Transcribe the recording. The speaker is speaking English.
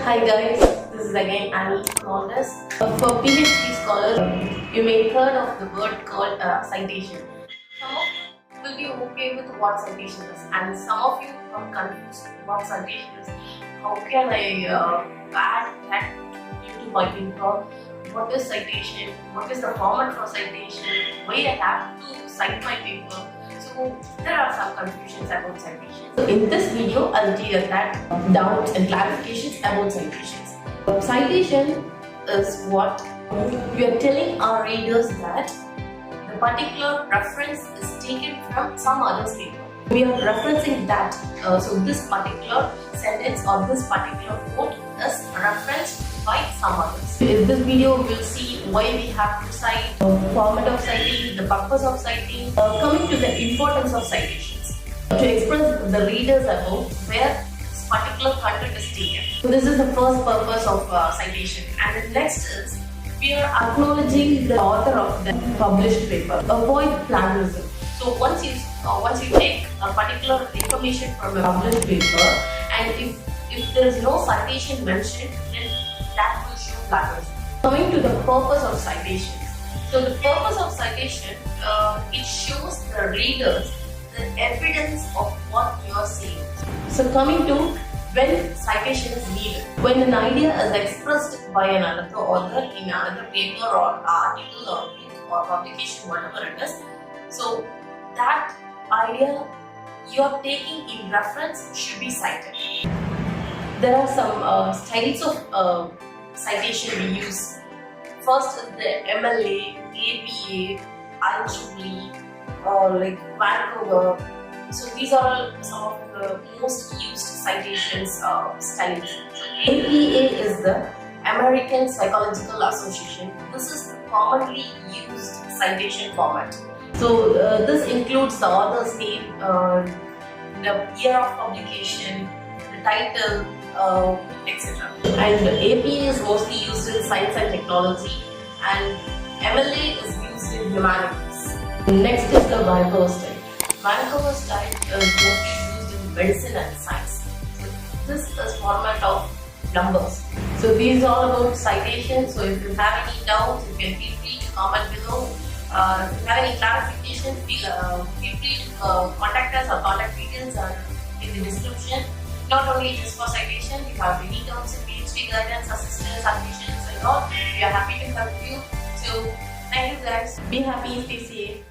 Hi guys, this is again Annie from Ondezx. For Ph.D scholars, you may have heard of the word called citation. Some of you will be okay with what citation is, and some of you are confused what citation is. How can I add that into my paper? What is citation? What is the format for citation? Why I have to cite my paper? So there are some confusions about citations. So in this video, I'll clear that doubts and clarifications about citations. Citation is what we are telling our readers that the particular reference is taken from some other's paper. We are referencing that. So this particular sentence or this particular quote is referenced by some others. In this video, we'll see why we have to cite, the format of citing, the purpose of citing, coming to the importance of citations, to express the readers about where this particular content is taken. So this is the first purpose of citation, and the next is we are acknowledging the author of the published paper. Avoid plagiarism. So once you take a particular information from a published paper, and if there is no citation mentioned, then that will show plagiarism. Coming to the purpose of citation. So the purpose of citation, it shows the readers the evidence of what you are saying. So coming to when citation is needed. When an idea is expressed by another author in another paper or article or book or publication, whatever it is, so that idea you are taking in reference should be cited. There are some styles of citation we use. First is the MLA, APA, IEEE, like Vancouver. So these are all some of the most used citations styles. APA is the American Psychological Association. This is the commonly used citation format. So this includes the author's name, the year of publication, the title, etc. And APA is mostly used in science and technology, and MLA is used in humanities. Next is the Vancouver style. Vancouver style is mostly used in medicine and science. So this is format of numbers. So these are all about citations. So if you have any doubts, you can feel free to comment below. If you have any clarification, feel free to contact us. Our contact details are in the description. Not only just for citation, if you have any doubts in Ph.D guidance, assistance, admissions and all, we are happy to help you. So thank you guys. Be happy, stay safe.